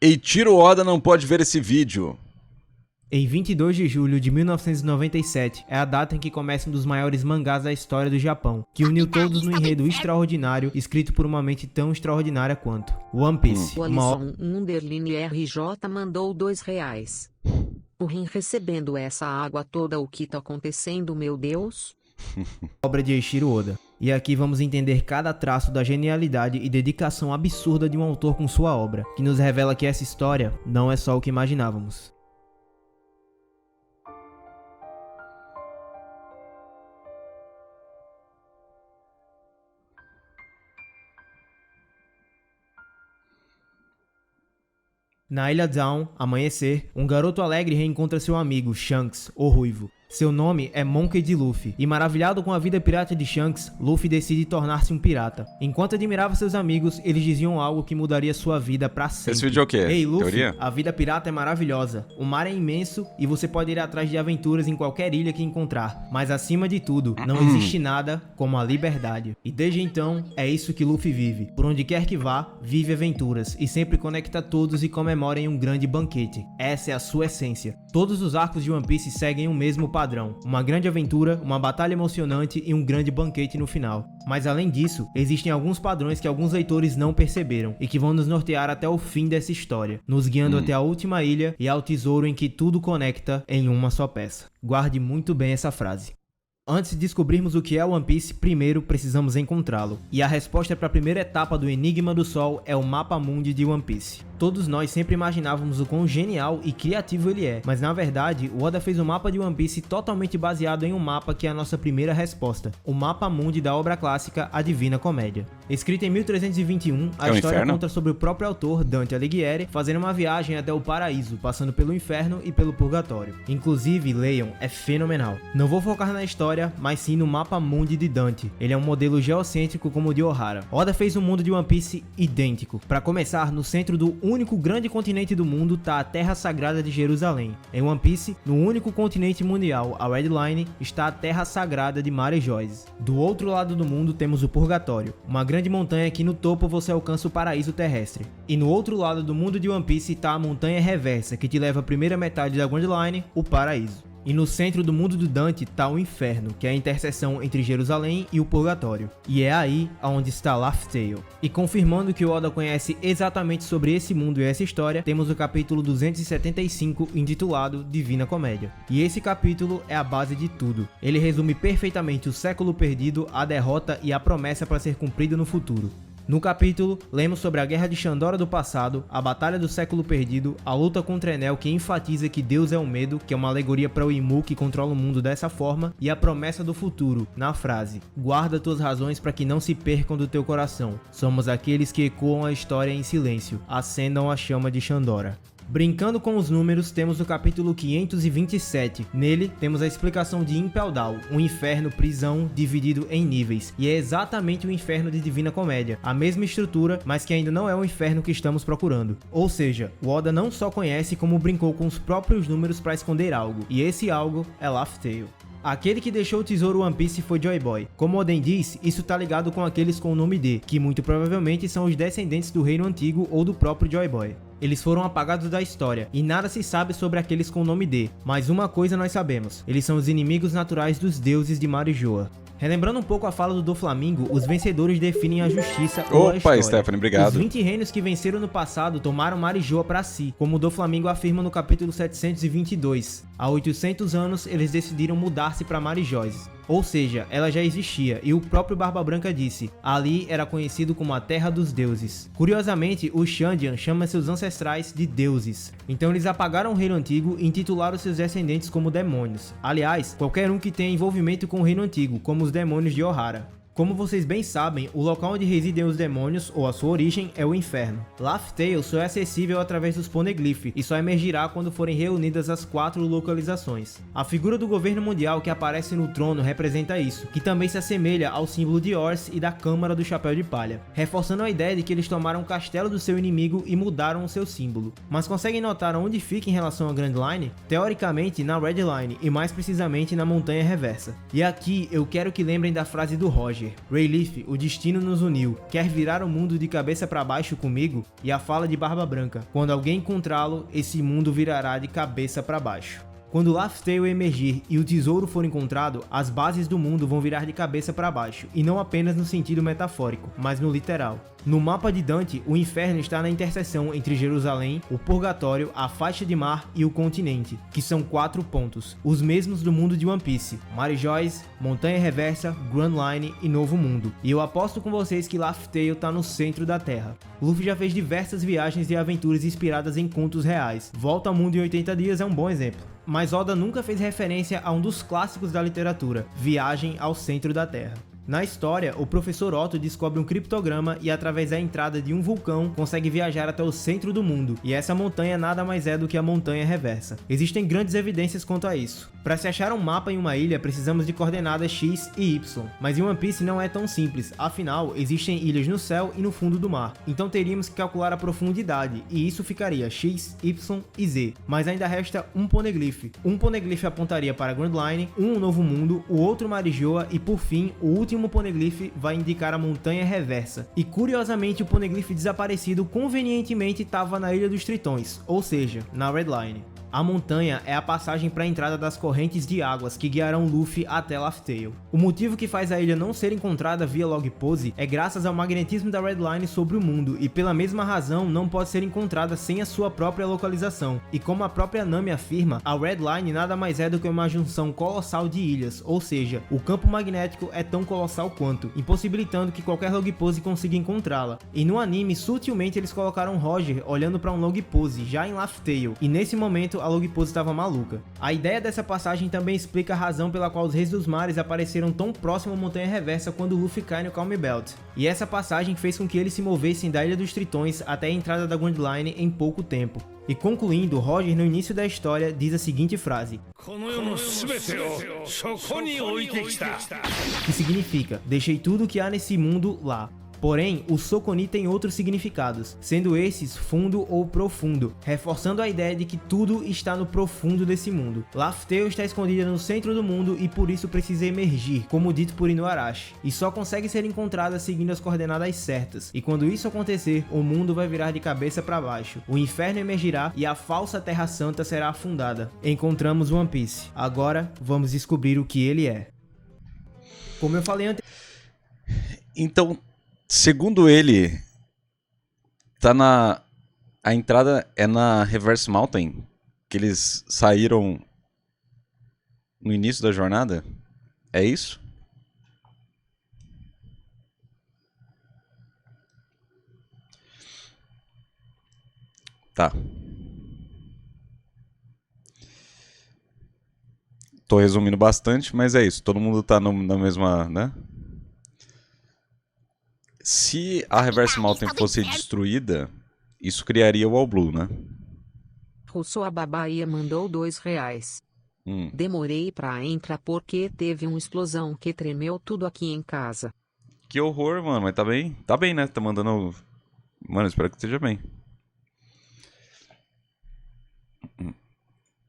Eiichiro Oda não pode ver esse vídeo. Em 22 de julho de 1997, é a data em que começa um dos maiores mangás da história do Japão, que uniu todos no enredo extraordinário, escrito por uma mente tão extraordinária quanto One Piece. O Alisson Underline RJ mandou R$2. O Rin recebendo essa água toda, o que tá acontecendo, meu Deus? Obra de Eiichiro Oda. E aqui vamos entender cada traço da genialidade e dedicação absurda de um autor com sua obra, que nos revela que essa história não é só o que imaginávamos. Na Ilha Dawn, amanhecer, um garoto alegre reencontra seu amigo, Shanks, o Ruivo. Seu nome é Monkey D. Luffy, e maravilhado com a vida pirata de Shanks, Luffy decide tornar-se um pirata. Enquanto admirava seus amigos, eles diziam algo que mudaria sua vida pra sempre. Esse vídeo é o quê? Ei, Luffy, Teoria? a vida pirata é maravilhosa, o mar é imenso e você pode ir atrás de aventuras em qualquer ilha que encontrar. Mas acima de tudo, não existe nada como a liberdade. E desde então, é isso que Luffy vive. Por onde quer que vá, vive aventuras e sempre conecta todos e comemora em um grande banquete. Essa é a sua essência. Todos os arcos de One Piece seguem o mesmo padrão. Uma grande aventura, uma batalha emocionante e um grande banquete no final. Mas além disso, existem alguns padrões que alguns leitores não perceberam e que vão nos nortear até o fim dessa história, nos guiando até a última ilha e ao tesouro em que tudo conecta em uma só peça. Guarde muito bem essa frase. Antes de descobrirmos o que é One Piece, primeiro precisamos encontrá-lo. E a resposta para a primeira etapa do Enigma do Sol é o Mapa Mundi de One Piece. Todos nós sempre imaginávamos o quão genial e criativo ele é, mas na verdade, o Oda fez um mapa de One Piece totalmente baseado em um mapa que é a nossa primeira resposta, o Mapa Mundi da obra clássica A Divina Comédia. Escrita em 1321, a história conta sobre o próprio autor, Dante Alighieri, fazendo uma viagem até o paraíso, passando pelo inferno e pelo purgatório. Inclusive, leiam, é fenomenal. Não vou focar na história, mas sim no Mapa Mundi de Dante. Ele é um modelo geocêntrico como o de Ohara. Oda fez um mundo de One Piece idêntico. Para começar, no centro do único grande continente do mundo está a Terra Sagrada de Jerusalém. Em One Piece, no único continente mundial, a Red Line, está a Terra Sagrada de Mare Joyce. Do outro lado do mundo temos o Purgatório, uma grande montanha que no topo você alcança o paraíso terrestre. E no outro lado do mundo de One Piece está a Montanha Reversa, que te leva à primeira metade da Grand Line, o paraíso. E no centro do mundo do Dante está o Inferno, que é a interseção entre Jerusalém e o Purgatório. E é aí onde está Laugh Tale. E confirmando que o Oda conhece exatamente sobre esse mundo e essa história, temos o capítulo 275 intitulado Divina Comédia. E esse capítulo é a base de tudo. Ele resume perfeitamente o século perdido, a derrota e a promessa para ser cumprida no futuro. No capítulo, lemos sobre a Guerra de Shandora do passado, a Batalha do Século Perdido, a luta contra Enel que enfatiza que Deus é o medo, que é uma alegoria para o Imu que controla o mundo dessa forma, e a promessa do futuro, na frase: guarda tuas razões para que não se percam do teu coração. Somos aqueles que ecoam a história em silêncio, acendam a chama de Shandora. Brincando com os números, temos o capítulo 527. Nele, temos a explicação de Impel Down, um inferno prisão dividido em níveis. E é exatamente o inferno de Divina Comédia, a mesma estrutura, mas que ainda não é o inferno que estamos procurando. Ou seja, o Oda não só conhece como brincou com os próprios números para esconder algo, e esse algo é Laugh Tale. Aquele que deixou o tesouro One Piece foi Joy Boy. Como Oden diz, isso tá ligado com aqueles com o nome D, que muito provavelmente são os descendentes do reino antigo ou do próprio Joy Boy. Eles foram apagados da história, e nada se sabe sobre aqueles com o nome D, mas uma coisa nós sabemos, eles são os inimigos naturais dos deuses de Marijoa. Relembrando um pouco a fala do Doflamingo, os vencedores definem a justiça ou a história. Stephanie, obrigado. Os 20 reinos que venceram no passado tomaram Marijoa para si, como o Doflamingo afirma no capítulo 722. Há 800 anos, eles decidiram mudar-se para Marijoides. Ou seja, ela já existia, e o próprio Barba Branca disse, ali era conhecido como a Terra dos Deuses. Curiosamente, o Shandian chama seus ancestrais de deuses. Então eles apagaram o reino antigo e intitularam seus descendentes como demônios. Aliás, qualquer um que tenha envolvimento com o reino antigo, como os demônios de Ohara. Como vocês bem sabem, o local onde residem os demônios, ou a sua origem, é o inferno. Laugh Tale só é acessível através dos Poneglyph e só emergirá quando forem reunidas as 4 localizações. A figura do governo mundial que aparece no trono representa isso, que também se assemelha ao símbolo de Ors e da Câmara do Chapéu de Palha, reforçando a ideia de que eles tomaram o castelo do seu inimigo e mudaram o seu símbolo. Mas conseguem notar onde fica em relação à Grand Line? Teoricamente na Red Line e mais precisamente na Montanha Reversa. E aqui eu quero que lembrem da frase do Roger. Roger: Rayleigh, o destino nos uniu. Quer virar o mundo de cabeça para baixo comigo? E a fala de Barba Branca: quando alguém encontrá-lo, esse mundo virará de cabeça para baixo. Quando Laugh Tale emergir e o tesouro for encontrado, as bases do mundo vão virar de cabeça para baixo, e não apenas no sentido metafórico, mas no literal. No mapa de Dante, o inferno está na interseção entre Jerusalém, o purgatório, a faixa de mar e o continente, que são 4 pontos, os mesmos do mundo de One Piece: Mary Joyce, Montanha Reversa, Grand Line e Novo Mundo. E eu aposto com vocês que Laugh Tale tá no centro da Terra. Luffy já fez diversas viagens e aventuras inspiradas em contos reais. Volta ao Mundo em 80 Dias é um bom exemplo. Mas Oda nunca fez referência a um dos clássicos da literatura, Viagem ao Centro da Terra. Na história, o professor Otto descobre um criptograma e, através da entrada de um vulcão, consegue viajar até o centro do mundo, e essa montanha nada mais é do que a Montanha Reversa. Existem grandes evidências quanto a isso. Para se achar um mapa em uma ilha, precisamos de coordenadas X e Y, mas em One Piece não é tão simples, afinal, existem ilhas no céu e no fundo do mar, então teríamos que calcular a profundidade, e isso ficaria X, Y e Z, mas ainda resta um poneglyph. Um poneglyph apontaria para Grand Line, um Novo Mundo, o outro Marijoa e, por fim, o último poneglyph vai indicar a Montanha Reversa. E curiosamente, o poneglyph desaparecido convenientemente estava na Ilha dos Tritões, ou seja, na Red Line. A montanha é a passagem para a entrada das correntes de águas que guiarão Luffy até Laugh Tale. O motivo que faz a ilha não ser encontrada via log pose é graças ao magnetismo da Red Line sobre o mundo, e pela mesma razão não pode ser encontrada sem a sua própria localização. E como a própria Nami afirma, a Red Line nada mais é do que uma junção colossal de ilhas, ou seja, o campo magnético é tão colossal quanto, impossibilitando que qualquer log pose consiga encontrá-la. E no anime, sutilmente eles colocaram Roger olhando para um log pose já em Laugh Tale, e nesse momento a log pose estava maluca. A ideia dessa passagem também explica a razão pela qual os Reis dos Mares apareceram tão próximo à Montanha Reversa quando Luffy cai no Calm Belt. E essa passagem fez com que eles se movessem da Ilha dos Tritões até a entrada da Grand Line em pouco tempo. E concluindo, Roger no início da história diz a seguinte frase, que significa: deixei tudo que há nesse mundo lá. Porém, o Sokoni tem outros significados, sendo esses fundo ou profundo, reforçando a ideia de que tudo está no profundo desse mundo. Laugh Tale está escondida no centro do mundo e por isso precisa emergir, como dito por Inuarashi, e só consegue ser encontrada seguindo as coordenadas certas, e quando isso acontecer, o mundo vai virar de cabeça para baixo, o inferno emergirá e a falsa Terra Santa será afundada. Encontramos One Piece. Agora, vamos descobrir o que ele é. Como eu falei antes... Então, segundo ele, a entrada é na Reverse Mountain, que eles saíram no início da jornada? É isso? Tá. Tô resumindo bastante, mas é isso. Todo mundo tá na mesma, né? Se a Reverse Mountain fosse destruída, isso criaria o All Blue, né? Rousseau a Babaia mandou R$2. Demorei pra entrar porque teve uma explosão que tremeu tudo aqui em casa. Que horror, mano. Mas tá bem? Tá bem, né? Tá mandando... Mano, espero que esteja bem.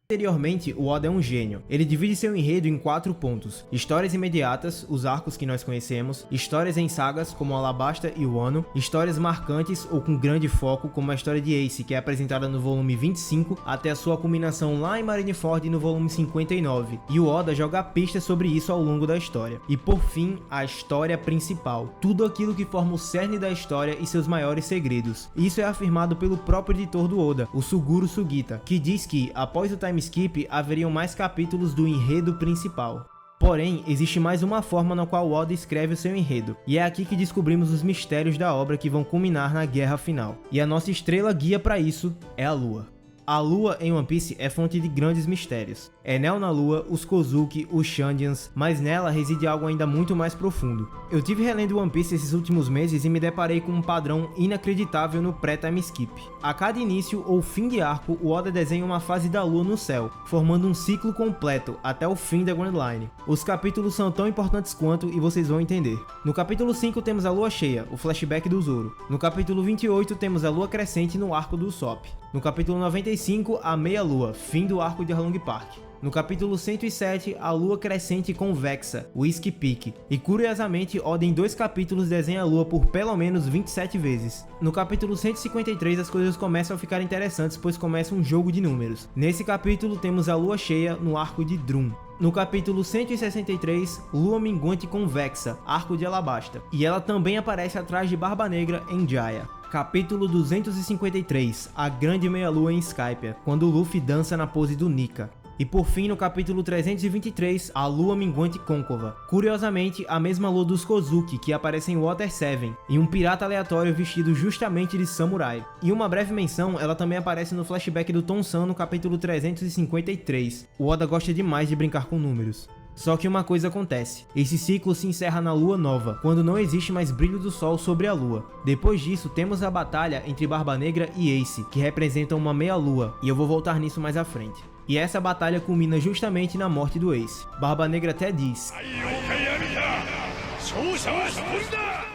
Anteriormente, o Oda é um gênio. Ele divide seu enredo em 4 pontos: histórias imediatas, os arcos que nós conhecemos, histórias em sagas, como Alabasta e Wano, histórias marcantes ou com grande foco, como a história de Ace, que é apresentada no volume 25, até a sua culminação lá em Marineford no volume 59, e o Oda joga pistas sobre isso ao longo da história. E por fim, a história principal, tudo aquilo que forma o cerne da história e seus maiores segredos. Isso é afirmado pelo próprio editor do Oda, o Suguru Sugita, que diz que, após o time skip, haveriam mais capítulos do enredo principal. Porém, existe mais uma forma na qual Oda escreve o seu enredo, e é aqui que descobrimos os mistérios da obra que vão culminar na guerra final. E a nossa estrela guia para isso é a Lua. A Lua em One Piece é fonte de grandes mistérios. Enel na Lua, os Kozuki, os Shandians, mas nela reside algo ainda muito mais profundo. Eu tive relendo One Piece esses últimos meses e me deparei com um padrão inacreditável no pré-time skip. A cada início ou fim de arco, o Oda desenha uma fase da Lua no céu, formando um ciclo completo até o fim da Grand Line. Os capítulos são tão importantes quanto e vocês vão entender. No capítulo 5 temos a Lua Cheia, o flashback do Zoro. No capítulo 28 temos a Lua Crescente no arco do Usopp. No capítulo 95, a meia-lua, fim do arco de Arlong Park. No capítulo 107, a lua crescente convexa, o Whiskey Peak, e curiosamente Oda em 2 capítulos desenha a lua por pelo menos 27 vezes. No capítulo 153 as coisas começam a ficar interessantes, pois começa um jogo de números. Nesse capítulo temos a lua cheia no arco de Drum. No capítulo 163, lua minguante convexa, arco de Alabasta, e ela também aparece atrás de Barba Negra em Jaya. Capítulo 253, a grande meia-lua em Skypiea, quando Luffy dança na pose do Nika. E por fim, no capítulo 323, a lua minguante côncava. Curiosamente, a mesma lua dos Kozuki que aparece em Water 7, e um pirata aleatório vestido justamente de samurai. E uma breve menção, ela também aparece no flashback do Tom-san no capítulo 353. O Oda gosta demais de brincar com números. Só que uma coisa acontece, esse ciclo se encerra na lua nova, quando não existe mais brilho do sol sobre a lua. Depois disso, temos a batalha entre Barba Negra e Ace, que representam uma meia-lua, e eu vou voltar nisso mais à frente. E essa batalha culmina justamente na morte do Ace. Barba Negra até diz: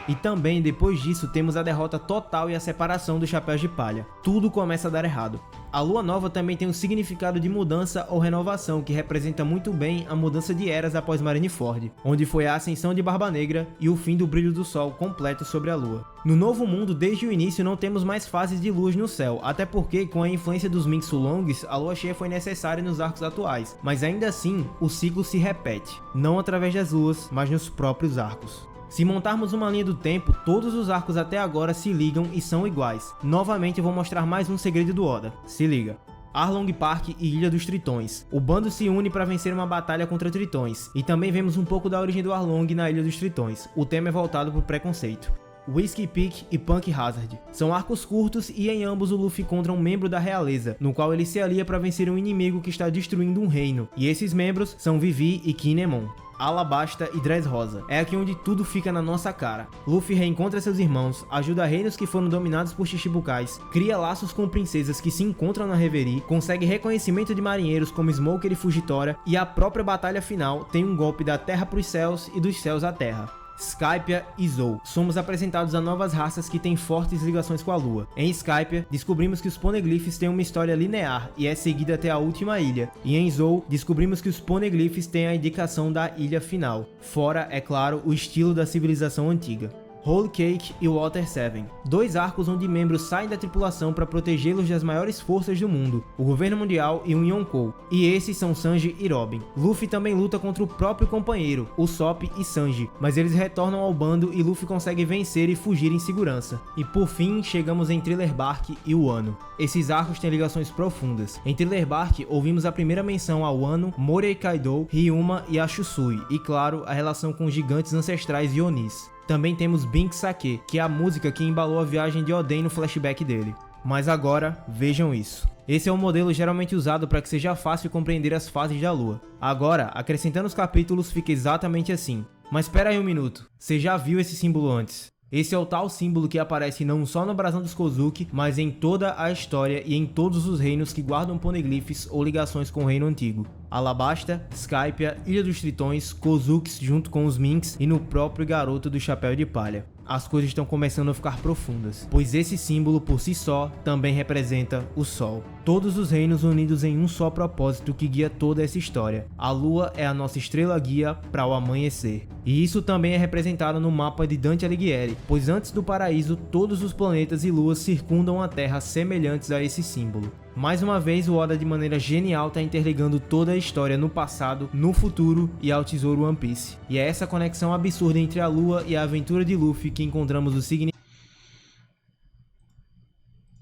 e também depois disso temos a derrota total e a separação dos Chapéus de Palha. Tudo começa a dar errado. A lua nova também tem um significado de mudança ou renovação que representa muito bem a mudança de eras após Marineford, onde foi a ascensão de Barba Negra e o fim do brilho do sol completo sobre a lua. No novo mundo, desde o início não temos mais fases de luas no céu, até porque com a influência dos Mingsulongs, a lua cheia foi necessária nos arcos atuais, mas ainda assim o ciclo se repete, não através das luas, mas nos próprios arcos. Se montarmos uma linha do tempo, todos os arcos até agora se ligam e são iguais. Novamente eu vou mostrar mais um segredo do Oda. Se liga. Arlong Park e Ilha dos Tritões. O bando se une para vencer uma batalha contra tritões. E também vemos um pouco da origem do Arlong na Ilha dos Tritões. O tema é voltado para o preconceito. Whiskey Peak e Punk Hazard. São arcos curtos e em ambos o Luffy encontra um membro da realeza, no qual ele se alia para vencer um inimigo que está destruindo um reino. E esses membros são Vivi e Kinemon. Alabasta e Dressrosa. É aqui onde tudo fica na nossa cara. Luffy reencontra seus irmãos, ajuda reinos que foram dominados por Shichibukais, cria laços com princesas que se encontram na Reverie, consegue reconhecimento de marinheiros como Smoker e Fujitora, e a própria batalha final tem um golpe da terra pros céus e dos céus à terra. Skypiea e Zou. Somos apresentados a novas raças que têm fortes ligações com a lua. Em Skypiea, descobrimos que os Poneglyphs têm uma história linear e é seguida até a última ilha. E em Zou, descobrimos que os Poneglyphs têm a indicação da ilha final. Fora, é claro, o estilo da civilização antiga. Whole Cake e Water 7. 2 arcos onde membros saem da tripulação para protegê-los das maiores forças do mundo, o governo mundial e um Yonkou. E esses são Sanji e Robin. Luffy também luta contra o próprio companheiro, Usopp e Sanji, mas eles retornam ao bando e Luffy consegue vencer e fugir em segurança. E por fim, chegamos em Thriller Bark e Wano. Esses arcos têm ligações profundas. Em Thriller Bark, ouvimos a primeira menção a Wano, Morei Kaido, Ryuma e a Shusui, e claro, a relação com os gigantes ancestrais e Onis. Também temos Bink Sake, que é a música que embalou a viagem de Oden no flashback dele. Mas agora, vejam isso. Esse é o modelo geralmente usado para que seja fácil compreender as fases da lua. Agora, acrescentando os capítulos, fica exatamente assim. Mas espera aí um minuto, você já viu esse símbolo antes? Esse é o tal símbolo que aparece não só no brasão dos Kozuki, mas em toda a história e em todos os reinos que guardam poneglyphs ou ligações com o reino antigo. Alabasta, Skypiea, Ilha dos Tritões, Kozukis junto com os Minks e no próprio garoto do Chapéu de Palha. As coisas estão começando a ficar profundas, pois esse símbolo por si só também representa o Sol. Todos os reinos unidos em um só propósito que guia toda essa história. A Lua é a nossa estrela guia para o amanhecer. E isso também é representado no mapa de Dante Alighieri, pois antes do paraíso, todos os planetas e luas circundam a Terra semelhantes a esse símbolo. Mais uma vez, o Oda de maneira genial está interligando toda a história no passado, no futuro e ao tesouro One Piece. E é essa conexão absurda entre a Lua e a aventura de Luffy que encontramos o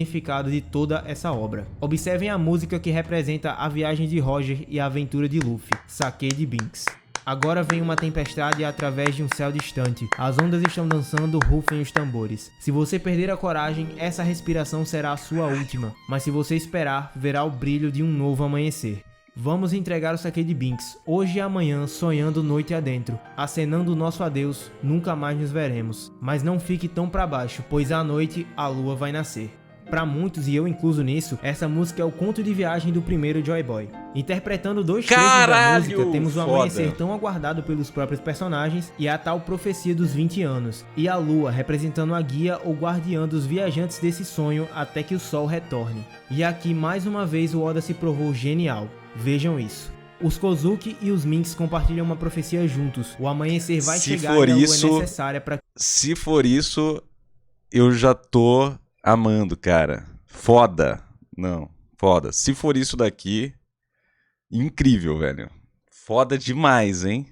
significado de toda essa obra. Observem a música que representa a viagem de Roger e a aventura de Luffy, Sake de Binks. Agora vem uma tempestade através de um céu distante. As ondas estão dançando, rufem os tambores. Se você perder a coragem, essa respiração será a sua última. Mas se você esperar, verá o brilho de um novo amanhecer. Vamos entregar o Sake de Binks, hoje e amanhã, sonhando noite adentro. Acenando o nosso adeus, nunca mais nos veremos. Mas não fique tão pra baixo, pois à noite a lua vai nascer. Pra muitos, e eu incluso nisso, essa música é o conto de viagem do primeiro Joy Boy. Interpretando 2 trechos da música, temos o amanhecer tão aguardado pelos próprios personagens e a tal profecia dos 20 anos, e a lua representando a guia ou guardiã dos viajantes desse sonho até que o sol retorne. E aqui mais uma vez o Oda se provou genial, vejam isso. Os Kozuki e os Minks compartilham uma profecia juntos, o amanhecer vai chegar e a lua é necessária pra... Se for isso, eu já tô amando, cara. Foda. Não, foda. Se for isso daqui, incrível, velho. Foda demais, hein?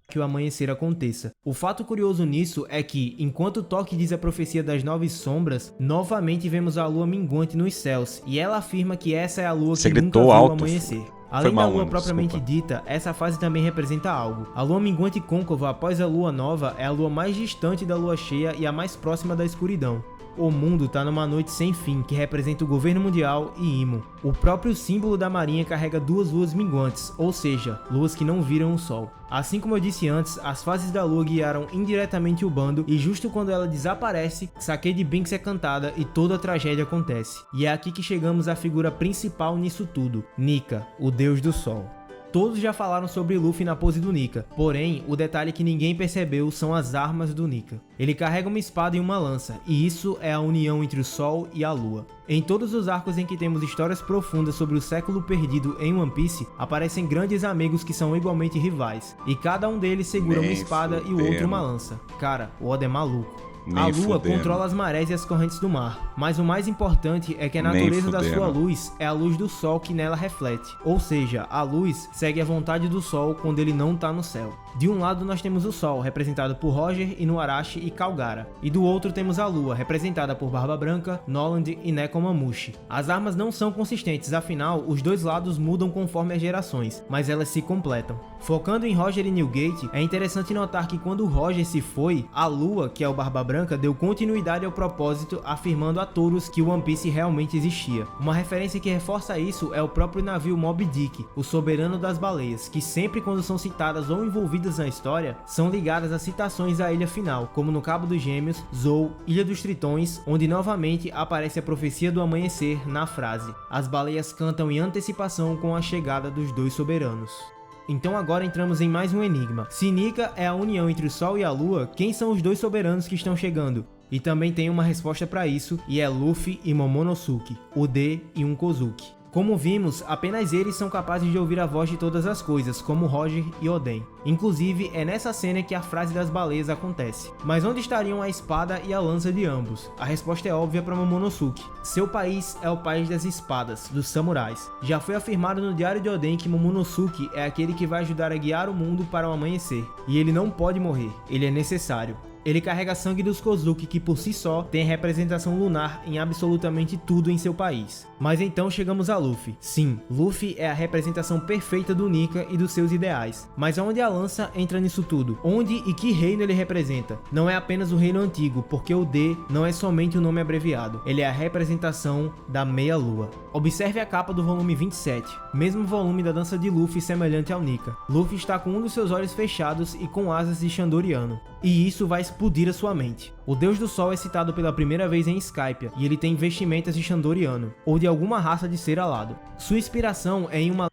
Que o amanhecer aconteça. O fato curioso nisso é que, enquanto Toque diz a profecia das 9 sombras, novamente vemos a lua minguante nos céus, e ela afirma que essa é a lua que nunca viu o amanhecer. Além da lua propriamente dita, essa fase também representa algo. A lua minguante côncava após a lua nova é a lua mais distante da lua cheia e a mais próxima da escuridão. O mundo tá numa noite sem fim, que representa o governo mundial e Imo. O próprio símbolo da marinha carrega 2 luas minguantes, ou seja, luas que não viram o sol. Assim como eu disse antes, as fases da lua guiaram indiretamente o bando, e justo quando ela desaparece, Sake de Binks é cantada e toda a tragédia acontece. E é aqui que chegamos à figura principal nisso tudo, Nika, o deus do sol. Todos já falaram sobre Luffy na pose do Nika, porém, o detalhe que ninguém percebeu são as armas do Nika. Ele carrega uma espada e uma lança, e isso é a união entre o Sol e a Lua. Em todos os arcos em que temos histórias profundas sobre o século perdido em One Piece, aparecem grandes amigos que são igualmente rivais, e cada um deles segura uma espada e o outro uma lança. Cara, o Oda é maluco. A lua controla as marés e as correntes do mar, mas o mais importante é que a natureza da sua luz é a luz do sol que nela reflete, ou seja, a luz segue a vontade do sol quando ele não tá no céu. De um lado nós temos o sol, representado por Roger, Inuarashi e Kalgara, e do outro temos a lua, representada por Barba Branca, Noland e Nekomamushi. As armas não são consistentes, afinal, os dois lados mudam conforme as gerações, mas elas se completam. Focando em Roger e Newgate, é interessante notar que quando Roger se foi, a lua, que é o Barba Branca, deu continuidade ao propósito, afirmando a todos que o One Piece realmente existia. Uma referência que reforça isso é o próprio navio Moby Dick, o soberano das baleias, que sempre quando são citadas ou envolvidas na história, são ligadas a citações à ilha final, como no Cabo dos Gêmeos, Zou, Ilha dos Tritões, onde novamente aparece a profecia do amanhecer na frase: as baleias cantam em antecipação com a chegada dos dois soberanos. Então agora entramos em mais um enigma. Se Nika é a união entre o Sol e a Lua, quem são os dois soberanos que estão chegando? E também tem uma resposta para isso, e é Luffy e Momonosuke, o D e um Kozuki. Como vimos, apenas eles são capazes de ouvir a voz de todas as coisas, como Roger e Oden. Inclusive, é nessa cena que a frase das baleias acontece. Mas onde estariam a espada e a lança de ambos? A resposta é óbvia para Momonosuke. Seu país é o país das espadas, dos samurais. Já foi afirmado no Diário de Oden que Momonosuke é aquele que vai ajudar a guiar o mundo para o amanhecer. E ele não pode morrer, ele é necessário. Ele carrega sangue dos Kozuki, que por si só tem representação lunar em absolutamente tudo em seu país. Mas então chegamos a Luffy. Sim, Luffy é a representação perfeita do Nika e dos seus ideais. Mas aonde a lança entra nisso tudo? Onde e que reino ele representa? Não é apenas o reino antigo, porque o D não é somente o nome abreviado. Ele é a representação da meia-lua. Observe a capa do volume 27, mesmo volume da dança de Luffy semelhante ao Nika. Luffy está com um dos seus olhos fechados e com asas de Chandoriano. E isso vai explodir a sua mente. O Deus do Sol é citado pela primeira vez em Skypiea, e ele tem vestimentas de Chandoriano, ou de alguma raça de ser alado. Sua inspiração é em uma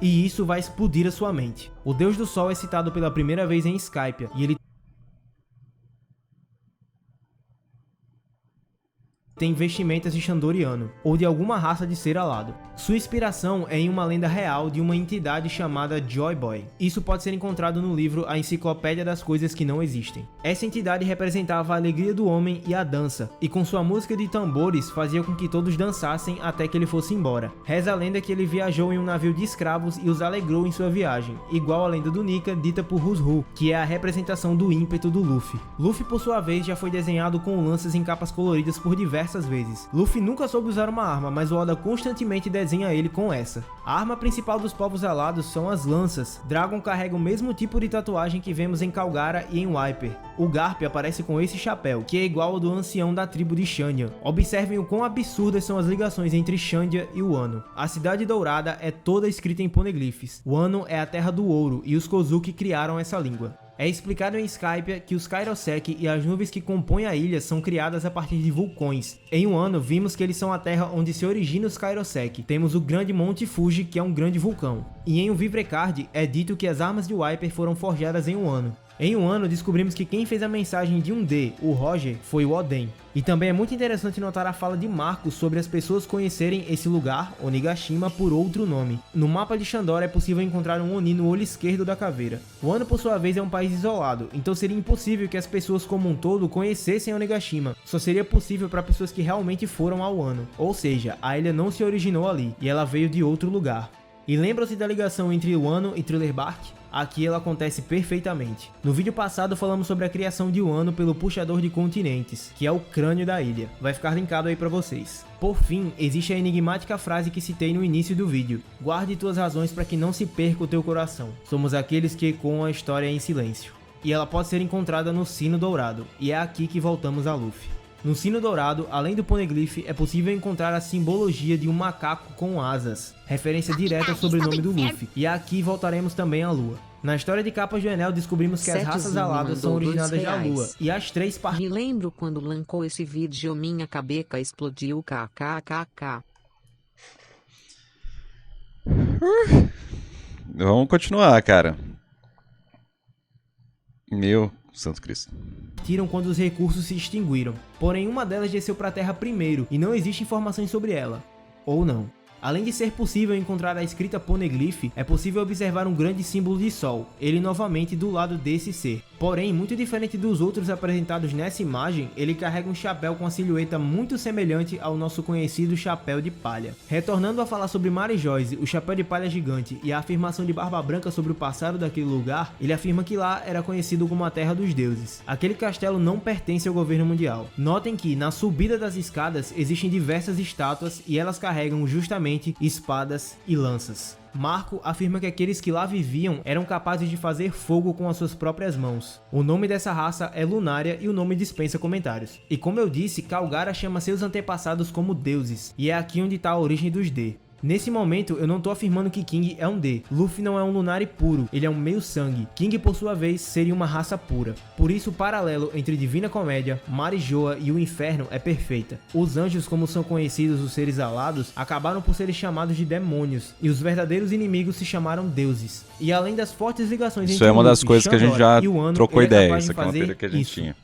e isso vai explodir a sua mente. O Deus do Sol é citado pela primeira vez em Skypiea, e ele tem vestimentas de Chandoriano, ou de alguma raça de ser alado. Sua inspiração é em uma lenda real de uma entidade chamada Joy Boy. Isso pode ser encontrado no livro A Enciclopédia das Coisas que Não Existem. Essa entidade representava a alegria do homem e a dança, e com sua música de tambores fazia com que todos dançassem até que ele fosse embora. Reza a lenda que ele viajou em um navio de escravos e os alegrou em sua viagem, igual a lenda do Nika dita por Rusru, que é a representação do ímpeto do Luffy. Luffy, por sua vez, já foi desenhado com lanças em capas coloridas por diversas diversas vezes. Luffy nunca soube usar uma arma, mas o Oda constantemente desenha ele com essa. A arma principal dos povos alados são as lanças. Dragon carrega o mesmo tipo de tatuagem que vemos em Calgara e em Wiper. O Garp aparece com esse chapéu, que é igual ao do ancião da tribo de Shandia. Observem o quão absurdas são as ligações entre Shandia e Wano. A Cidade Dourada é toda escrita em poneglyphs. Wano é a terra do ouro e os Kozuki criaram essa língua. É explicado em Skypiea que os Kairosek e as nuvens que compõem a ilha são criadas a partir de vulcões. Em Wano, vimos que eles são a terra onde se originam os Kairosek. Temos o grande Monte Fuji, que é um grande vulcão. E em O Vivrecard, é dito que as armas de Wiper foram forjadas em Wano. Em Wano, descobrimos que quem fez a mensagem de um D, o Roger, foi o Oden. E também é muito interessante notar a fala de Marcos sobre as pessoas conhecerem esse lugar, Onigashima, por outro nome. No mapa de Shandora é possível encontrar um Oni no olho esquerdo da caveira. Wano, por sua vez, é um país isolado, então seria impossível que as pessoas como um todo conhecessem Onigashima. Só seria possível para pessoas que realmente foram ao Wano. Ou seja, a ilha não se originou ali, e ela veio de outro lugar. E lembram-se da ligação entre Wano e Thriller Bark? Aqui ela acontece perfeitamente. No vídeo passado falamos sobre a criação de Wano pelo Puxador de Continentes, que é o crânio da ilha. Vai ficar linkado aí pra vocês. Por fim, existe a enigmática frase que citei no início do vídeo. Guarde tuas razões para que não se perca o teu coração. Somos aqueles que ecoam a história em silêncio. E ela pode ser encontrada no Sino Dourado, e é aqui que voltamos a Luffy. No Sino Dourado, além do poneglyph, é possível encontrar a simbologia de um macaco com asas, referência direta ao sobrenome do Luffy, e aqui voltaremos também à Lua. Na história de Capas do Enel, descobrimos que as raças aladas são originadas da Lua, e as três partes... Me lembro quando lancou esse vídeo, minha cabeça explodiu, kkkk. Vamos continuar, cara. Meu Santo Cristo. Tiram quando os recursos se extinguiram, porém uma delas desceu para a Terra primeiro e não existe informações sobre ela, ou não. Além de ser possível encontrar a escrita poneglyph, é possível observar um grande símbolo de sol, ele novamente do lado desse ser. Porém, muito diferente dos outros apresentados nessa imagem, ele carrega um chapéu com a silhueta muito semelhante ao nosso conhecido chapéu de palha. Retornando a falar sobre Mary Joyce, o chapéu de palha gigante e a afirmação de Barba Branca sobre o passado daquele lugar, ele afirma que lá era conhecido como a Terra dos Deuses. Aquele castelo não pertence ao governo mundial. Notem que, na subida das escadas, existem diversas estátuas e elas carregam justamente espadas e lanças. Marco afirma que aqueles que lá viviam eram capazes de fazer fogo com as suas próprias mãos. O nome dessa raça é Lunária e o nome dispensa comentários. E como eu disse, Calgara chama seus antepassados como deuses, e é aqui onde está a origem dos D. Nesse momento, eu não tô afirmando que King é um D. Luffy não é um Lunari puro, ele é um meio sangue. King, por sua vez, seria uma raça pura. Por isso, o paralelo entre Divina Comédia, Marijoa e o Inferno é perfeita. Os anjos, como são conhecidos os seres alados, acabaram por serem chamados de demônios, e os verdadeiros inimigos se chamaram deuses. E além das fortes ligações entre isso é uma das Luffy, coisas que a gente já e o Wano, trocou ele é ideia, capaz isso de é uma fazer pena que a gente isso. tinha.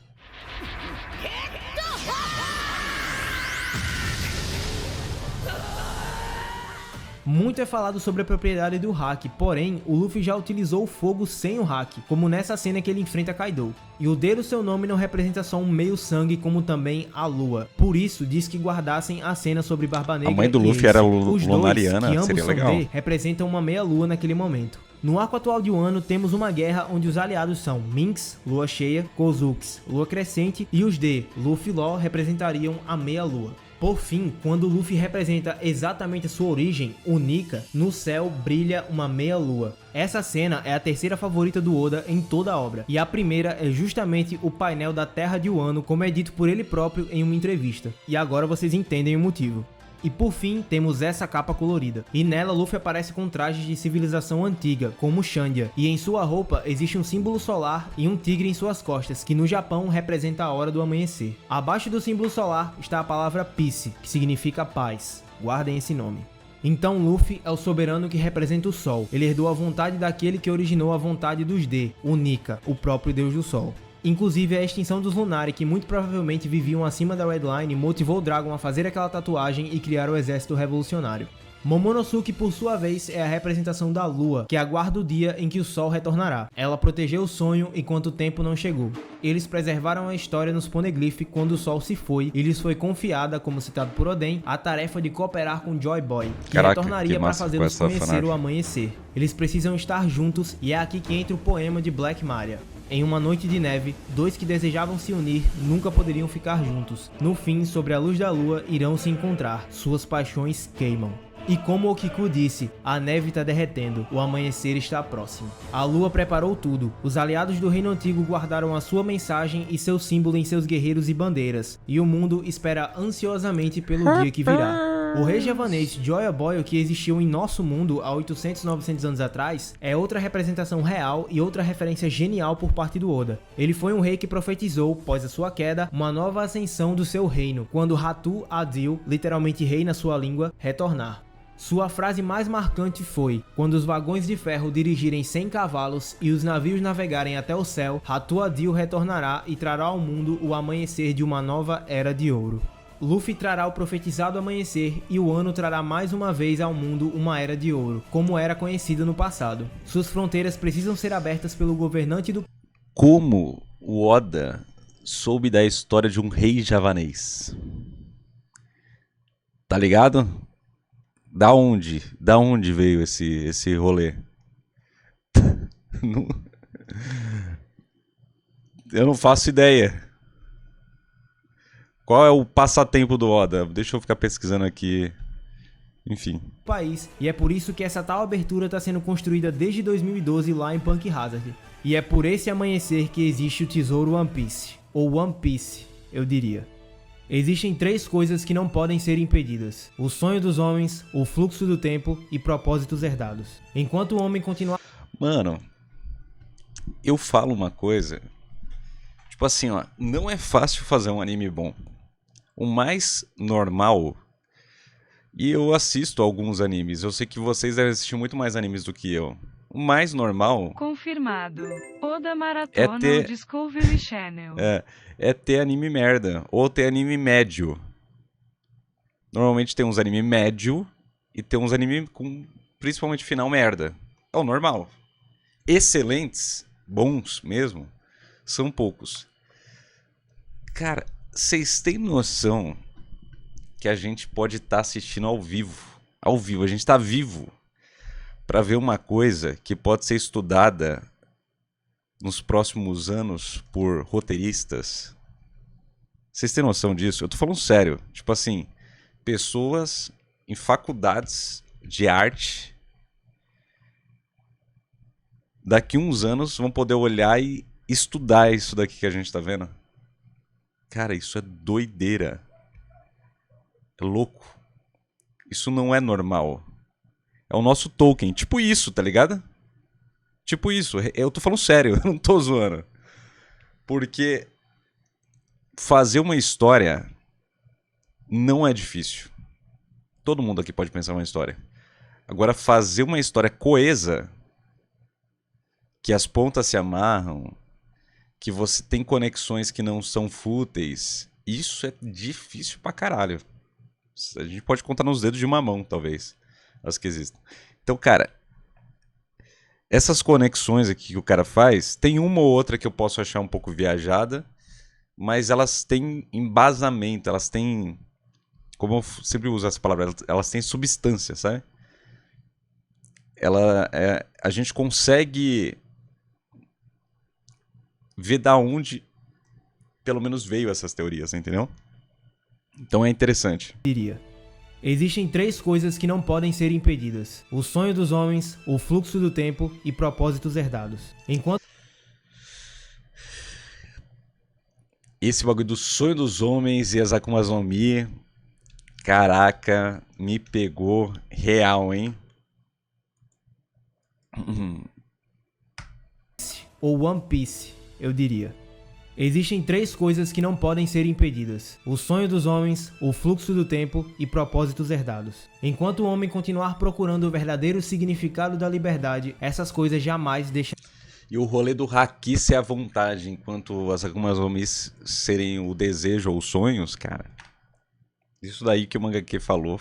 Muito é falado sobre a propriedade do Haki, porém, o Luffy já utilizou o fogo sem o Haki, como nessa cena que ele enfrenta Kaido. E o D do seu nome não representa só um meio sangue, como também a lua. Por isso, diz que guardassem a cena sobre Barba Negra. A mãe do e Luffy Ace. era Os lunariana, dois, que seria ambos são legal. D, representam uma meia lua naquele momento. No arco atual de Wano, temos uma guerra onde os aliados são Minks, lua cheia, Kozuki, lua crescente, e os D, Luffy Law, representariam a meia lua. Por fim, quando Luffy representa exatamente a sua origem, o Nika, no céu brilha uma meia-lua. Essa cena é a terceira favorita do Oda em toda a obra, e a primeira é justamente o painel da Terra de Wano, como é dito por ele próprio em uma entrevista. E agora vocês entendem o motivo. E por fim, temos essa capa colorida. E nela, Luffy aparece com trajes de civilização antiga, como Shandia. E em sua roupa existe um símbolo solar e um tigre em suas costas, que no Japão representa a hora do amanhecer. Abaixo do símbolo solar está a palavra Peace, que significa paz. Guardem esse nome. Então Luffy é o soberano que representa o Sol. Ele herdou a vontade daquele que originou a vontade dos D, o Nika, o próprio deus do Sol. Inclusive, a extinção dos Lunari, que muito provavelmente viviam acima da Red Line, motivou o Dragon a fazer aquela tatuagem e criar o exército revolucionário. Momonosuke, por sua vez, é a representação da lua, que aguarda o dia em que o sol retornará. Ela protegeu o sonho enquanto o tempo não chegou. Eles preservaram a história nos poneglyph quando o sol se foi, e lhes foi confiada, como citado por Oden, a tarefa de cooperar com Joy Boy, que retornaria para fazê-los conhecer o amanhecer. Eles precisam estar juntos, e é aqui que entra o poema de Black Maria. Em uma noite de neve, dois que desejavam se unir nunca poderiam ficar juntos. No fim, sobre a luz da lua, irão se encontrar. Suas paixões queimam. E como Okiku disse, a neve está derretendo, o amanhecer está próximo. A lua preparou tudo. Os aliados do Reino Antigo guardaram a sua mensagem e seu símbolo em seus guerreiros e bandeiras. E o mundo espera ansiosamente pelo dia que virá. O rei javanês Joya Boyo, que existiu em nosso mundo há 800, 900 anos atrás, é outra representação real e outra referência genial por parte do Oda. Ele foi um rei que profetizou, após a sua queda, uma nova ascensão do seu reino, quando Hatu Adil, literalmente rei na sua língua, retornar. Sua frase mais marcante foi: quando os vagões de ferro dirigirem 100 cavalos e os navios navegarem até o céu, Hatu Adil retornará e trará ao mundo o amanhecer de uma nova era de ouro. Luffy trará o profetizado amanhecer e o ano trará mais uma vez ao mundo uma era de ouro, como era conhecida no passado. Suas fronteiras precisam ser abertas pelo governante do... Como o Oda soube da história de um rei javanês? Tá ligado? Da onde? Da onde veio esse rolê? Eu não faço ideia. Qual é o passatempo do Oda? Deixa eu ficar pesquisando aqui. Enfim. País, e é por isso que essa tal abertura está sendo construída desde 2012 lá em Punk Hazard. E é por esse amanhecer que existe o tesouro One Piece. Ou One Piece, eu diria. Existem três coisas que não podem ser impedidas: o sonho dos homens, o fluxo do tempo e propósitos herdados. Enquanto o homem continuar... Mano, eu falo uma coisa. Tipo assim, ó, não é fácil fazer um anime bom. O mais normal... E eu assisto alguns animes. Eu sei que vocês devem assistir muito mais animes do que eu. O mais normal... Confirmado. Oda Maratona ter... no Discovery Channel. É ter anime merda. Ou ter anime médio. Normalmente tem uns anime médio. E tem uns anime com principalmente final merda. É o normal. Excelentes, bons mesmo, são poucos. Cara, vocês têm noção que a gente pode estar assistindo ao vivo? Ao vivo, a gente está vivo para ver uma coisa que pode ser estudada nos próximos anos por roteiristas. Vocês têm noção disso? Eu tô falando sério. Tipo assim, pessoas em faculdades de arte daqui uns anos vão poder olhar e estudar isso daqui que a gente tá vendo. Cara, isso é doideira. É louco. Isso não é normal. É o nosso Tolkien. Tipo isso, tá ligado? Tipo isso. Eu tô falando sério, eu não tô zoando. Porque fazer uma história não é difícil. Todo mundo aqui pode pensar uma história. Agora, fazer uma história coesa, que as pontas se amarram, que você tem conexões que não são fúteis, isso é difícil pra caralho. A gente pode contar nos dedos de uma mão, talvez, as que existem. Então, cara, essas conexões aqui que o cara faz, tem uma ou outra que eu posso achar um pouco viajada, mas elas têm embasamento, elas têm, como eu sempre uso essa palavra, elas têm substância, sabe? A gente consegue ver da onde pelo menos veio essas teorias, entendeu? Então é interessante. Diria. Existem três coisas que não podem ser impedidas: o sonho dos homens, o fluxo do tempo e propósitos herdados. Enquanto esse bagulho do sonho dos homens e as Akumas no Mi, caraca, me pegou real, hein? ou One Piece, eu diria. Existem três coisas que não podem ser impedidas: o sonho dos homens, o fluxo do tempo e propósitos herdados. Enquanto o homem continuar procurando o verdadeiro significado da liberdade, essas coisas jamais deixarão. E o rolê do haki ser a vontade, enquanto as Akumas no Mi serem o desejo ou os sonhos, cara. Isso daí que o Mangaka falou.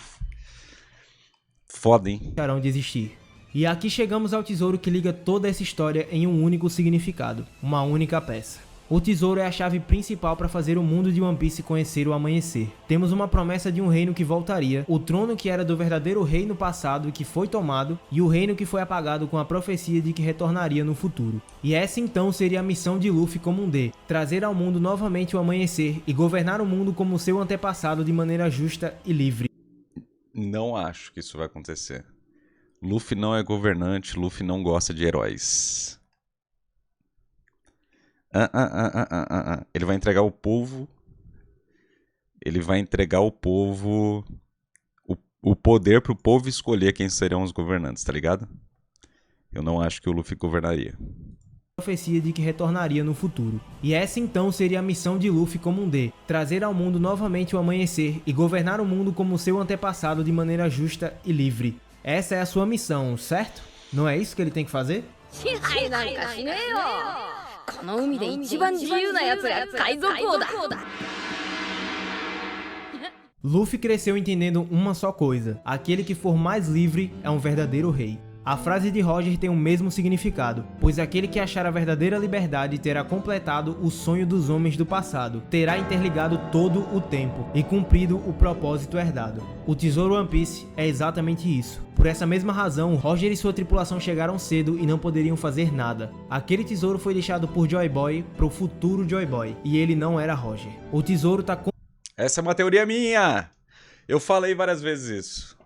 Foda, hein? Deixarão de existir. E aqui chegamos ao tesouro que liga toda essa história em um único significado, uma única peça. O tesouro é a chave principal para fazer o mundo de One Piece conhecer o amanhecer. Temos uma promessa de um reino que voltaria, o trono que era do verdadeiro rei no passado e que foi tomado, e o reino que foi apagado com a profecia de que retornaria no futuro. E essa então seria a missão de Luffy como um D, trazer ao mundo novamente o amanhecer e governar o mundo como seu antepassado de maneira justa e livre. Não acho que isso vai acontecer. Luffy não é governante, Luffy não gosta de heróis. Ele vai entregar o povo. Ele vai entregar o povo. O poder pro povo escolher quem serão os governantes, tá ligado? Eu não acho que o Luffy governaria. Profecia de que retornaria no futuro. E essa então seria a missão de Luffy como um D, trazer ao mundo novamente o amanhecer e governar o mundo como seu antepassado de maneira justa e livre. Essa é a sua missão, certo? Não é isso que ele tem que fazer? 支配なんかしねえよ。この海で一番自由な奴が海賊王だ。 Luffy cresceu entendendo uma só coisa: aquele que for mais livre é um verdadeiro rei. A frase de Roger tem o mesmo significado, pois aquele que achar a verdadeira liberdade terá completado o sonho dos homens do passado, terá interligado todo o tempo e cumprido o propósito herdado. O tesouro One Piece é exatamente isso. Por essa mesma razão, Roger e sua tripulação chegaram cedo e não poderiam fazer nada. Aquele tesouro foi deixado por Joy Boy pro futuro Joy Boy, e ele não era Roger. O tesouro tá Essa é uma teoria minha! Eu falei várias vezes isso.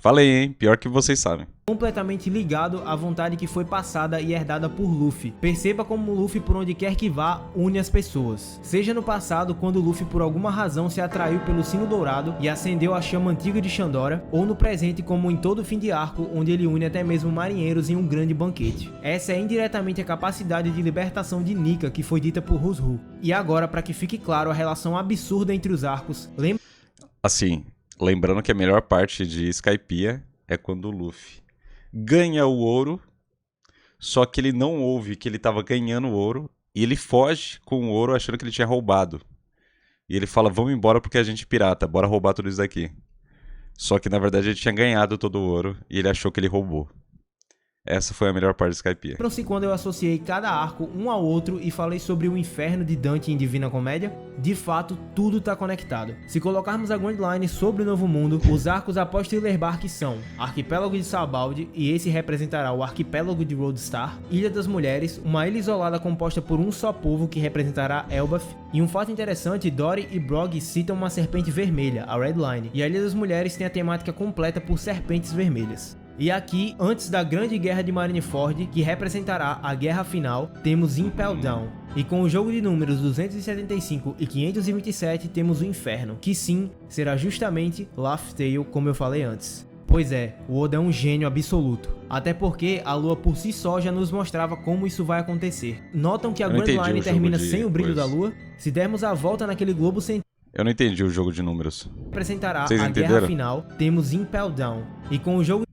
Falei, hein? Pior que vocês sabem. completamente ligado à vontade que foi passada e herdada por Luffy. Perceba como Luffy, por onde quer que vá, une as pessoas. Seja no passado, quando Luffy por alguma razão se atraiu pelo sino dourado e acendeu a chama antiga de Shandora, ou no presente, como em todo fim de arco, onde ele une até mesmo marinheiros em um grande banquete. Essa é indiretamente a capacidade de libertação de Nika que foi dita por Hushu. E agora, para que fique claro a relação absurda entre os arcos, Assim, lembrando que a melhor parte de Skypiea é quando o Luffy ganha o ouro, só que ele não ouve que ele estava ganhando o ouro, e ele foge com o ouro achando que ele tinha roubado. E ele fala, vamos embora porque a gente é pirata, bora roubar tudo isso daqui. Só que na verdade ele tinha ganhado todo o ouro e ele achou que ele roubou. Essa foi a melhor parte de Skypiea. Lembram-se quando eu associei cada arco um ao outro e falei sobre o inferno de Dante em Divina Comédia? De fato, tudo tá conectado. Se colocarmos a Grand Line sobre o Novo Mundo, os arcos após Thriller Bark são Arquipélago de Sabaldi, e esse representará o Arquipélago de Roadstar, Ilha das Mulheres, uma ilha isolada composta por um só povo que representará Elbaf, e um fato interessante, Dory e Brog citam uma serpente vermelha, a Red Line, e a Ilha das Mulheres tem a temática completa por serpentes vermelhas. E aqui, antes da grande guerra de Marineford, que representará a guerra final, temos Impel Down. E com o jogo de números 275 e 527 temos o Inferno, que sim, será justamente Laugh Tale, como eu falei antes. Pois é, o Oda é um gênio absoluto. Até porque a lua por si só já nos mostrava como isso vai acontecer. Notam que a Grand Line termina sem o brilho da lua? Se dermos a volta naquele globo central, Eu não entendi o jogo de números. representará Vocês a entenderam? guerra final, temos Impel Down. E com o jogo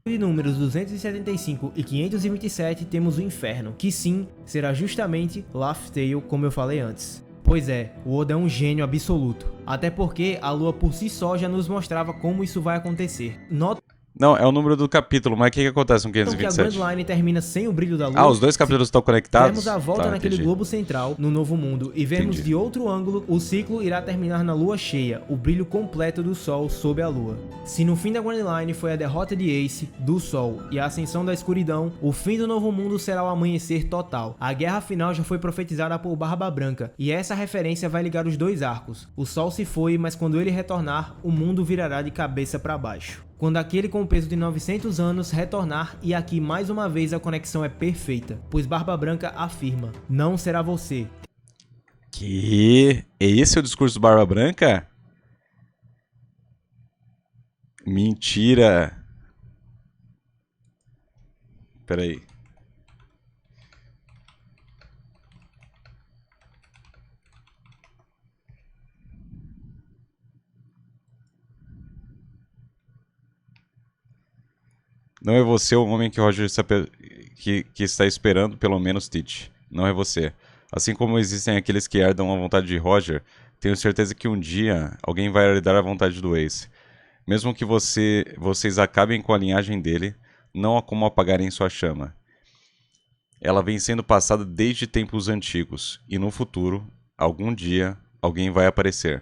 de números 275 e 527 temos o Inferno, que sim, será justamente Laugh Tale, como eu falei antes. Pois é, o Oda é um gênio absoluto. Até porque a lua por si só já nos mostrava como isso vai acontecer. Notam Não, é o número do capítulo, mas o que acontece com que a 527? Grand Line termina sem o brilho da lua. Ah, os dois capítulos estão conectados? Vemos a volta Tá, naquele entendi. globo central, no Novo Mundo, e vemos Entendi. de outro ângulo, o ciclo irá terminar na lua cheia, o brilho completo do sol sob a lua. Se no fim da Grand Line foi a derrota de Ace, do sol e a ascensão da escuridão, o fim do Novo Mundo será o amanhecer total. A guerra final já foi profetizada por Barba Branca, e essa referência vai ligar os dois arcos. O sol se foi, mas quando ele retornar, o mundo virará de cabeça para baixo. Quando aquele com peso de 900 anos retornar, e aqui mais uma vez a conexão é perfeita, pois Barba Branca afirma, não será você. Que? Esse é o discurso do Barba Branca? Mentira. Peraí. Não é você o homem que Roger que está esperando, pelo menos Teach. Não é você. Assim como existem aqueles que herdam a vontade de Roger, tenho certeza que um dia alguém vai herdar a vontade do Ace. Mesmo que vocês acabem com a linhagem dele, não há como apagarem sua chama. Ela vem sendo passada desde tempos antigos, e no futuro, algum dia, alguém vai aparecer,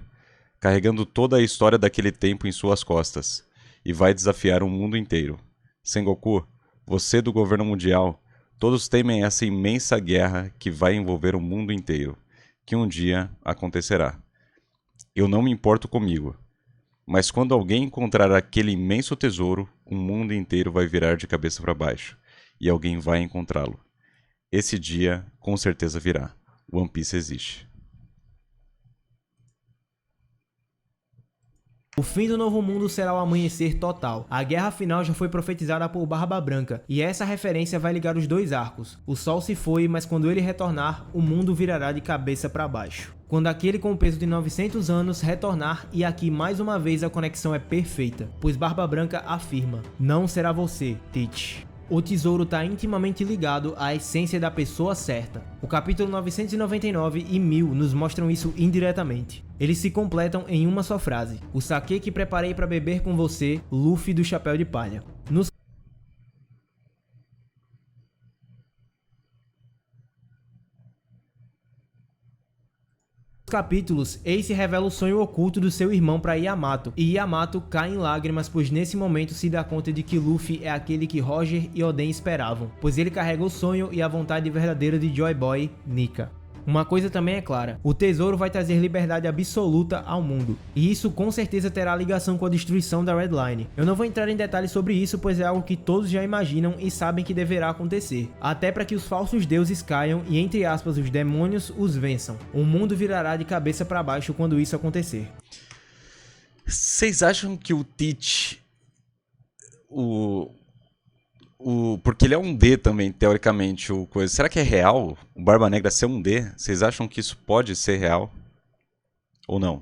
carregando toda a história daquele tempo em suas costas, e vai desafiar o mundo inteiro. Sengoku, você do governo mundial, todos temem essa imensa guerra que vai envolver o mundo inteiro, que um dia acontecerá. Eu não me importo comigo, mas quando alguém encontrar aquele imenso tesouro, o mundo inteiro vai virar de cabeça para baixo, e alguém vai encontrá-lo. Esse dia com certeza virá. One Piece existe. O fim do Novo Mundo será o amanhecer total. A guerra final já foi profetizada por Barba Branca, e essa referência vai ligar os dois arcos. O sol se foi, mas quando ele retornar, o mundo virará de cabeça para baixo. Quando aquele com o peso de 900 anos retornar, e aqui mais uma vez a conexão é perfeita, pois Barba Branca afirma: não será você, Teach. O tesouro está intimamente ligado à essência da pessoa certa. O capítulo 999 e 1000 nos mostram isso indiretamente. Eles se completam em uma só frase: o sake que preparei para beber com você, Luffy do Chapéu de Palha. Nos capítulos, Ace revela o sonho oculto do seu irmão para Yamato, e Yamato cai em lágrimas, pois nesse momento se dá conta de que Luffy é aquele que Roger e Oden esperavam, pois ele carrega o sonho e a vontade verdadeira de Joy Boy, Nika. Uma coisa também é clara: o tesouro vai trazer liberdade absoluta ao mundo, e isso com certeza terá ligação com a destruição da Red Line. Eu não vou entrar em detalhes sobre isso, pois é algo que todos já imaginam e sabem que deverá acontecer, até para que os falsos deuses caiam e, entre aspas, os demônios os vençam. O mundo virará de cabeça para baixo quando isso acontecer. Vocês acham que o Teach, porque ele é um D também, teoricamente, será que é real o Barba Negra ser um D? Vocês acham que isso pode ser real? Ou não?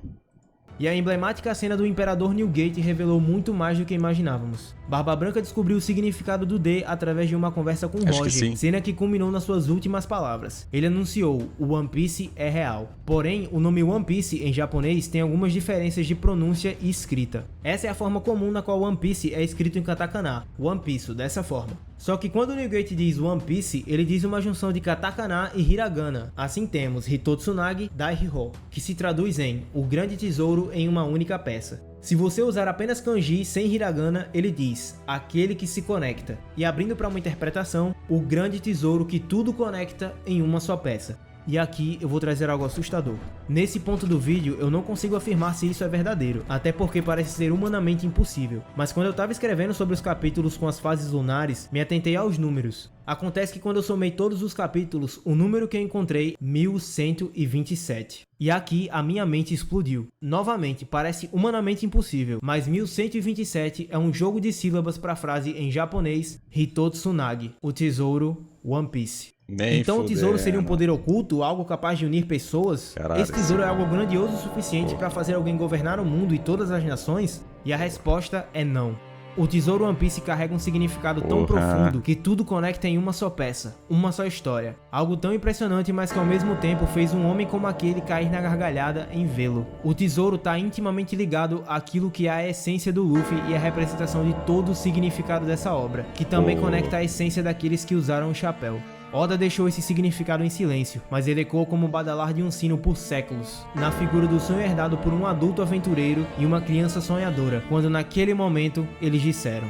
E a emblemática cena do Imperador Newgate revelou muito mais do que imaginávamos. Barba Branca descobriu o significado do D através de uma conversa com Roger, cena que culminou nas suas últimas palavras. Ele anunciou: o One Piece é real. Porém, o nome One Piece em japonês tem algumas diferenças de pronúncia e escrita. Essa é a forma comum na qual One Piece é escrito em katakana, One Piece, dessa forma. Só que quando o Newgate diz One Piece, ele diz uma junção de katakana e hiragana. Assim temos Hitotsunagi Daiho, que se traduz em o grande tesouro em uma única peça. Se você usar apenas kanji sem hiragana, ele diz aquele que se conecta. E abrindo para uma interpretação, o grande tesouro que tudo conecta em uma só peça. E aqui eu vou trazer algo assustador. Nesse ponto do vídeo eu não consigo afirmar se isso é verdadeiro, até porque parece ser humanamente impossível. Mas quando eu estava escrevendo sobre os capítulos com as fases lunares, me atentei aos números. Acontece que quando eu somei todos os capítulos, o número que eu encontrei, 1127. E aqui a minha mente explodiu. Novamente, parece humanamente impossível, mas 1127 é um jogo de sílabas para a frase em japonês Hitotsunagi, o tesouro One Piece. Então o tesouro seria um poder oculto, algo capaz de unir pessoas? Caralho, esse tesouro é algo grandioso o suficiente para fazer alguém governar o mundo e todas as nações? E a resposta é não. O tesouro One Piece carrega um significado tão profundo que tudo conecta em uma só peça, uma só história. Algo tão impressionante, mas que ao mesmo tempo fez um homem como aquele cair na gargalhada em vê-lo. O tesouro está intimamente ligado àquilo que é a essência do Luffy e a representação de todo o significado dessa obra, que também conecta a essência daqueles que usaram o chapéu. Oda deixou esse significado em silêncio, mas ele ecoou como o badalar de um sino por séculos, na figura do sonho herdado por um adulto aventureiro e uma criança sonhadora, quando naquele momento eles disseram: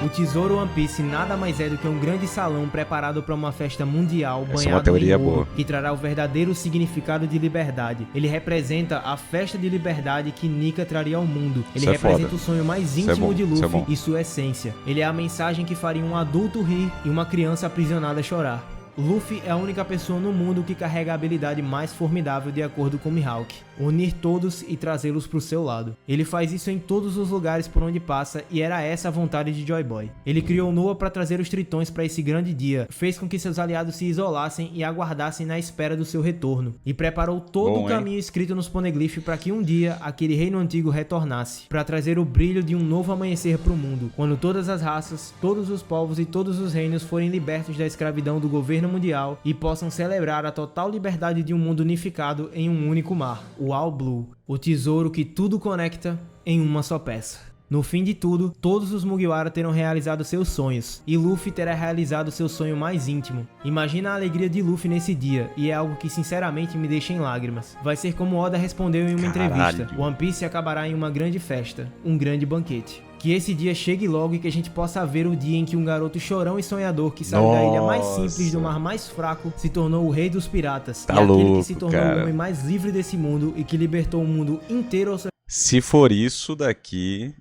o tesouro One Piece nada mais é do que um grande salão preparado para uma festa mundial banhado em ouro, que trará o verdadeiro significado de liberdade. Ele representa a festa de liberdade que Nika traria ao mundo. Ele representa o sonho mais íntimo de Luffy e sua essência. Ele é a mensagem que faria um adulto rir e uma criança aprisionada chorar. Luffy é a única pessoa no mundo que carrega a habilidade mais formidável de acordo com Mihawk: unir todos e trazê-los para o seu lado. Ele faz isso em todos os lugares por onde passa e era essa a vontade de Joy Boy. Ele criou Noah para trazer os tritões para esse grande dia, fez com que seus aliados se isolassem e aguardassem na espera do seu retorno, e preparou todo o caminho escrito nos Poneglyph para que um dia aquele reino antigo retornasse, para trazer o brilho de um novo amanhecer para o mundo, quando todas as raças, todos os povos e todos os reinos forem libertos da escravidão do governo mundial e possam celebrar a total liberdade de um mundo unificado em um único mar, o All Blue, o tesouro que tudo conecta em uma só peça. No fim de tudo, todos os Mugiwara terão realizado seus sonhos, e Luffy terá realizado seu sonho mais íntimo. Imagina a alegria de Luffy nesse dia, e é algo que sinceramente me deixa em lágrimas. Vai ser como Oda respondeu em uma entrevista: One Piece acabará em uma grande festa, um grande banquete. Que esse dia chegue logo e que a gente possa ver o dia em que um garoto chorão e sonhador que saiu da ilha mais simples do mar mais fraco se tornou o rei dos piratas. Tá e aquele louco, que se tornou cara. o homem mais livre desse mundo e que libertou o mundo inteiro ao seu Se for isso daqui,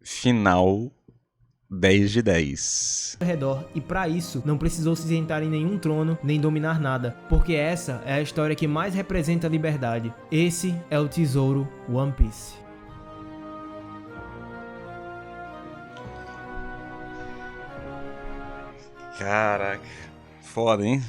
final 10 de 10. redor, e pra isso não precisou se sentar em nenhum trono nem dominar nada, porque essa é a história que mais representa a liberdade. Esse é o tesouro One Piece. Caraca, foda, hein?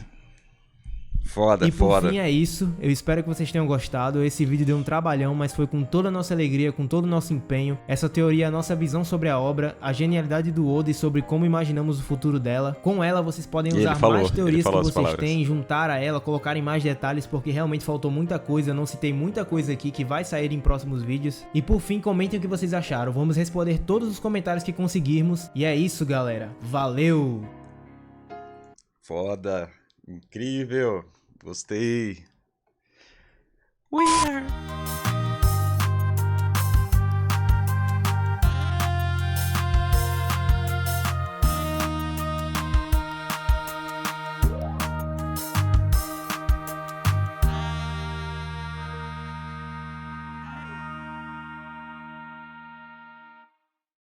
Foda, E por foda. fim é isso, eu espero que vocês tenham gostado. Esse vídeo deu um trabalhão, mas foi com toda a nossa alegria, com todo o nosso empenho. Essa teoria é a nossa visão sobre a obra, a genialidade do Oda e sobre como imaginamos o futuro dela. Com ela vocês podem usar mais teorias que vocês têm, juntar a ela, colocarem mais detalhes, porque realmente faltou muita coisa, eu não citei muita coisa aqui que vai sair em próximos vídeos. E por fim, comentem o que vocês acharam, vamos responder todos os comentários que conseguirmos. E é isso, galera, valeu! Foda, incrível, gostei. We are